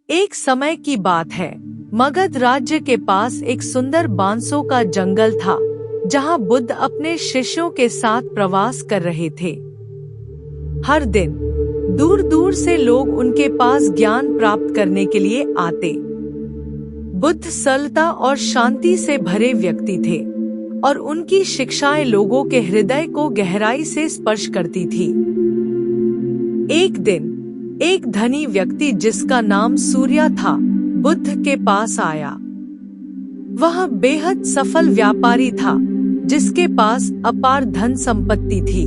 एक समय की बात है। मगध राज्य के पास एक सुंदर बांसों का जंगल था, जहां बुद्ध अपने शिष्यों के साथ प्रवास कर रहे थे। हर दिन दूर दूर से लोग उनके पास ज्ञान प्राप्त करने के लिए आते। बुद्ध सरलता और शांति से भरे व्यक्ति थे और उनकी शिक्षाएं लोगों के हृदय को गहराई से स्पर्श करती थी। एक दिन एक धनी व्यक्ति जिसका नाम सूर्या था, बुद्ध के पास आया। वह बेहद सफल व्यापारी था, जिसके पास अपार धन संपत्ति थी,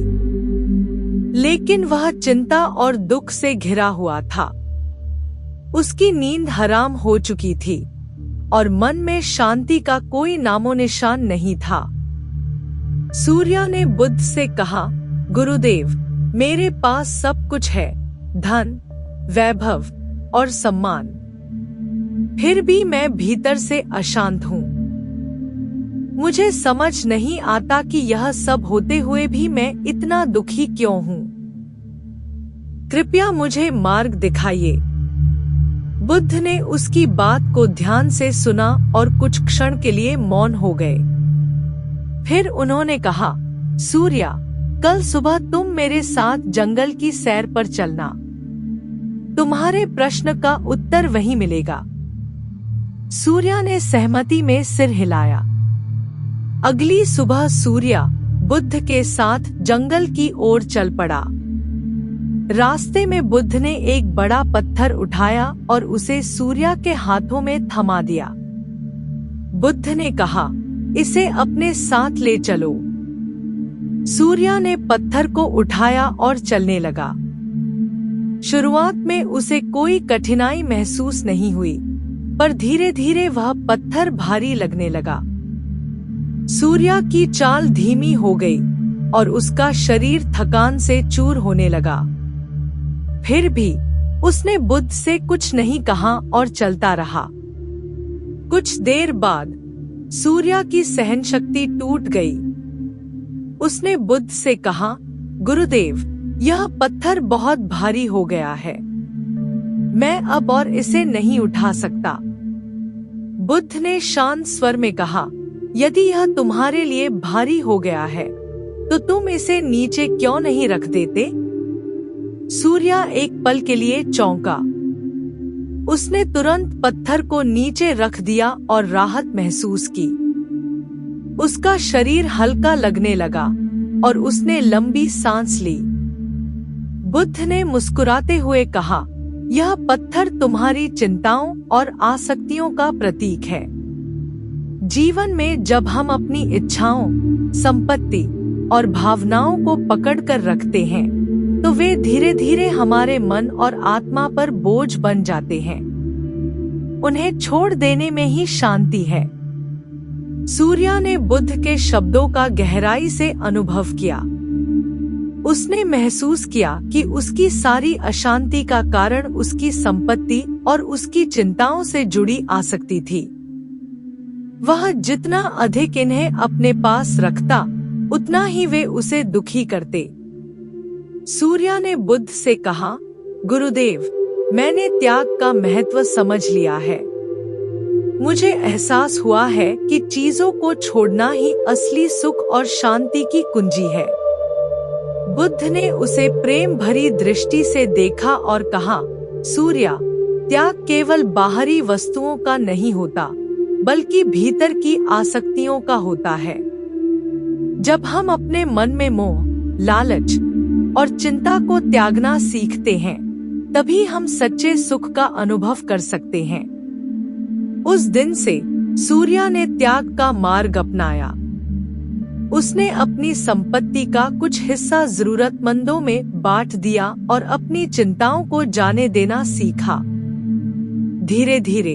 लेकिन वह चिंता और दुख से घिरा हुआ था। उसकी नींद हराम हो चुकी थी और मन में शांति का कोई नामो निशान नहीं था। सूर्या ने बुद्ध से कहा, गुरुदेव, मेरे पास सब कुछ है, धन, वैभव और सम्मान, फिर भी मैं भीतर से अशांत हूँ। मुझे समझ नहीं आता कि यह सब होते हुए भी मैं इतना दुखी क्यों हूँ। कृपया मुझे मार्ग दिखाइए। बुद्ध ने उसकी बात को ध्यान से सुना और कुछ क्षण के लिए मौन हो गए। फिर उन्होंने कहा, सूर्या, कल सुबह तुम मेरे साथ जंगल की सैर पर चलना। तुम्हारे प्रश्न का उत्तर वहीं मिलेगा। सूर्या ने सहमति में सिर हिलाया। अगली सुबह सूर्या बुद्ध के साथ जंगल की ओर चल पड़ा। रास्ते में बुद्ध ने एक बड़ा पत्थर उठाया और उसे सूर्या के हाथों में थमा दिया। बुद्ध ने कहा, इसे अपने साथ ले चलो। सूर्या ने पत्थर को उठाया और चलने लगा। शुरुआत में उसे कोई कठिनाई महसूस नहीं हुई, पर धीरे धीरे वह पत्थर भारी लगने लगा। सूर्या की चाल धीमी हो गई और उसका शरीर थकान से चूर होने लगा। फिर भी उसने बुद्ध से कुछ नहीं कहा और चलता रहा। कुछ देर बाद सूर्या की सहनशक्ति टूट गई। उसने बुद्ध से कहा, गुरुदेव, यह पत्थर बहुत भारी हो गया है, मैं अब और इसे नहीं उठा सकता। बुद्ध ने शांत स्वर में कहा, यदि यह तुम्हारे लिए भारी हो गया है, तो तुम इसे नीचे क्यों नहीं रख देते? सूर्या एक पल के लिए चौंका। उसने तुरंत पत्थर को नीचे रख दिया और राहत महसूस की। उसका शरीर हल्का लगने लगा और उसने लंबी सांस ली। बुद्ध ने मुस्कुराते हुए कहा, यह पत्थर तुम्हारी चिंताओं और आसक्तियों का प्रतीक है। जीवन में जब हम अपनी इच्छाओं, संपत्ति और भावनाओं को पकड़कर रखते हैं, तो वे धीरे धीरे हमारे मन और आत्मा पर बोझ बन जाते हैं। उन्हें छोड़ देने में ही शांति है। सूर्या ने बुद्ध के शब्दों का गहराई से अनुभव किया। उसने महसूस किया कि उसकी सारी अशांति का कारण उसकी संपत्ति और उसकी चिंताओं से जुड़ी आसक्ति थी। वह जितना अधिक इन्हें अपने पास रखता, उतना ही वे उसे दुखी करते। सूर्या ने बुद्ध से कहा, गुरुदेव, मैंने त्याग का महत्व समझ लिया है। मुझे एहसास हुआ है कि चीजों को छोड़ना ही असली सुख और शांति की कुंजी है। बुद्ध ने उसे प्रेम भरी दृष्टि से देखा और कहा, सूर्या, त्याग केवल बाहरी वस्तुओं का नहीं होता, बल्कि भीतर की आसक्तियों का होता है। जब हम अपने मन में मोह, लालच और चिंता को त्यागना सीखते हैं, तभी हम सच्चे सुख का अनुभव कर सकते हैं। उस दिन से सूर्या ने त्याग का मार्ग अपनाया। उसने अपनी संपत्ति का कुछ हिस्सा जरूरतमंदों में बांट दिया और अपनी चिंताओं को जाने देना सीखा। धीरे धीरे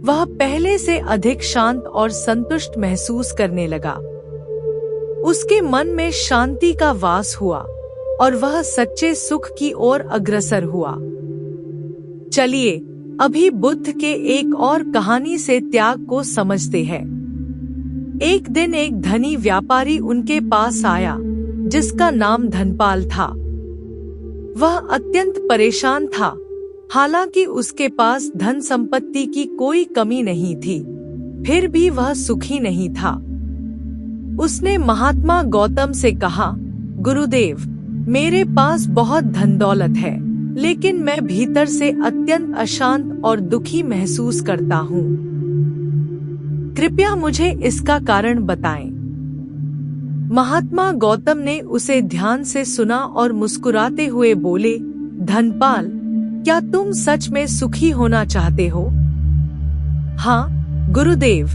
वह पहले से अधिक शांत और संतुष्ट महसूस करने लगा। उसके मन में शांति का वास हुआ और वह सच्चे सुख की ओर अग्रसर हुआ। चलिए अभी बुद्ध के एक और कहानी से त्याग को समझते हैं। एक दिन एक धनी व्यापारी उनके पास आया, जिसका नाम धनपाल था। वह अत्यंत परेशान था, हालांकि उसके पास धन संपत्ति की कोई कमी नहीं थी, फिर भी वह सुखी नहीं था। उसने महात्मा गौतम से कहा, गुरुदेव, मेरे पास बहुत धन दौलत है, लेकिन मैं भीतर से अत्यंत अशांत और दुखी महसूस करता हूँ। कृपया मुझे इसका कारण बताएं। महात्मा गौतम ने उसे ध्यान से सुना और मुस्कुराते हुए बोले, धनपाल, क्या तुम सच में सुखी होना चाहते हो? हाँ गुरुदेव,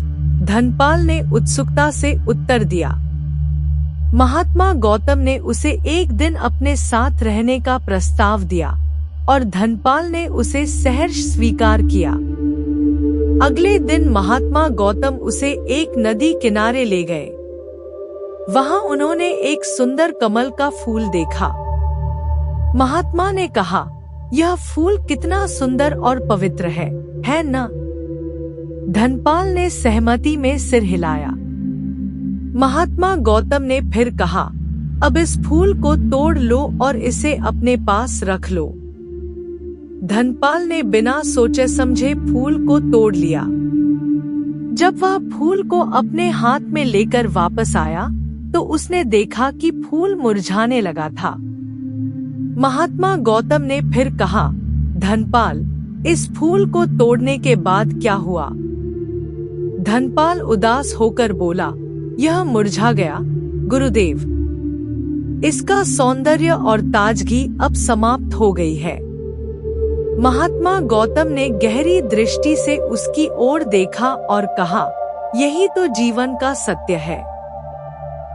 धनपाल ने उत्सुकता से उत्तर दिया। महात्मा गौतम ने उसे एक दिन अपने साथ रहने का प्रस्ताव दिया और धनपाल ने उसे सहर्ष स्वीकार किया। अगले दिन महात्मा गौतम उसे एक नदी किनारे ले गए। वहां उन्होंने एक सुंदर कमल का फूल देखा। महात्मा ने कहा, यह फूल कितना सुंदर और पवित्र है ना? धनपाल ने सहमति में सिर हिलाया। महात्मा गौतम ने फिर कहा, अब इस फूल को तोड़ लो और इसे अपने पास रख लो। धनपाल ने बिना सोचे समझे फूल को तोड़ लिया। जब वह फूल को अपने हाथ में लेकर वापस आया तो उसने देखा कि फूल मुरझाने लगा था। महात्मा गौतम ने फिर कहा, धनपाल, इस फूल को तोड़ने के बाद क्या हुआ? धनपाल उदास होकर बोला, यह मुरझा गया गुरुदेव। इसका सौंदर्य और ताजगी अब समाप्त हो गई है। महात्मा गौतम ने गहरी दृष्टि से उसकी ओर देखा और कहा, यही तो जीवन का सत्य है।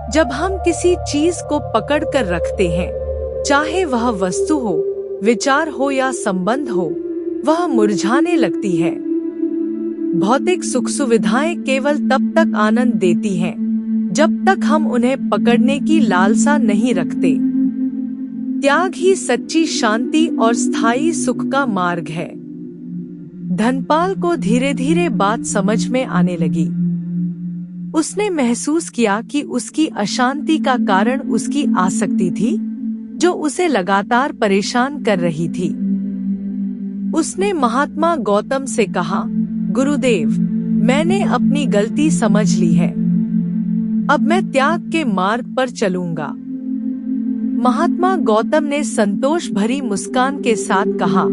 जब हम किसी चीज को पकड़ कर रखते हैं, चाहे वह वस्तु हो, विचार हो या संबंध हो, वह मुरझाने लगती है। भौतिक सुख सुविधाएं केवल तब तक आनंद देती हैं, जब तक हम उन्हें पकड़ने की लालसा नहीं रखते। त्याग ही सच्ची शांति और स्थायी सुख का मार्ग है। धनपाल को धीरे धीरे बात समझ में आने लगी। उसने महसूस किया कि उसकी अशांति का कारण उसकी आसक्ति थी, जो उसे लगातार परेशान कर रही थी। उसने महात्मा गौतम से कहा, गुरुदेव, मैंने अपनी गलती समझ ली है। अब मैं त्याग के मार्ग पर चलूंगा। महात्मा गौतम ने संतोष भरी मुस्कान के साथ कहा,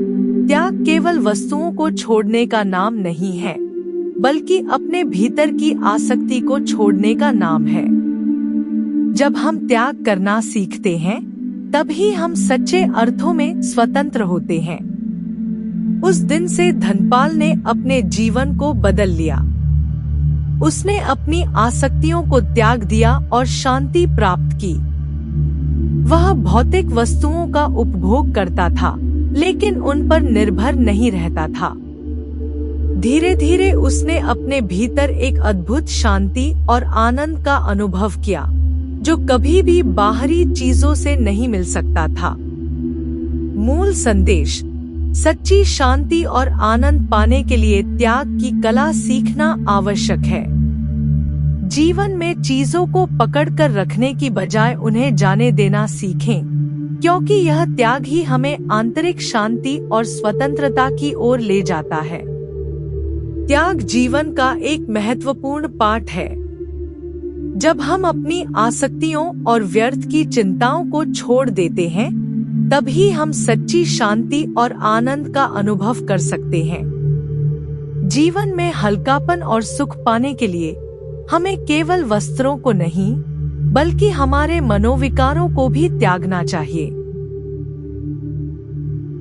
त्याग केवल वस्तुओं को छोड़ने का नाम नहीं है, बल्कि अपने भीतर की आसक्ति को छोड़ने का नाम है। जब हम त्याग करना सीखते हैं, तभी हम सच्चे अर्थों में स्वतंत्र होते हैं। उस दिन से धनपाल ने अपने जीवन को बदल लिया। उसने अपनी आसक्तियों को त्याग दिया और शांति प्राप्त की। वह भौतिक वस्तुओं का उपभोग करता था, लेकिन उन पर निर्भर नहीं रहता था। धीरे धीरे उसने अपने भीतर एक अद्भुत शांति और आनंद का अनुभव किया, जो कभी भी बाहरी चीजों से नहीं मिल सकता था। मूल संदेश: सच्ची शांति और आनंद पाने के लिए त्याग की कला सीखना आवश्यक है। जीवन में चीजों को पकड़कर रखने की बजाय उन्हें जाने देना सीखें, क्योंकि यह त्याग ही हमें आंतरिक शांति और स्वतंत्रता की ओर ले जाता है। त्याग जीवन का एक महत्वपूर्ण पाठ है। जब हम अपनी आसक्तियों और व्यर्थ की चिंताओं को छोड़ देते हैं, तभी हम सच्ची शांति और आनंद का अनुभव कर सकते हैं। जीवन में हल्कापन और सुख पाने के लिए हमें केवल वस्त्रों को नहीं, बल्कि हमारे मनोविकारों को भी त्यागना चाहिए।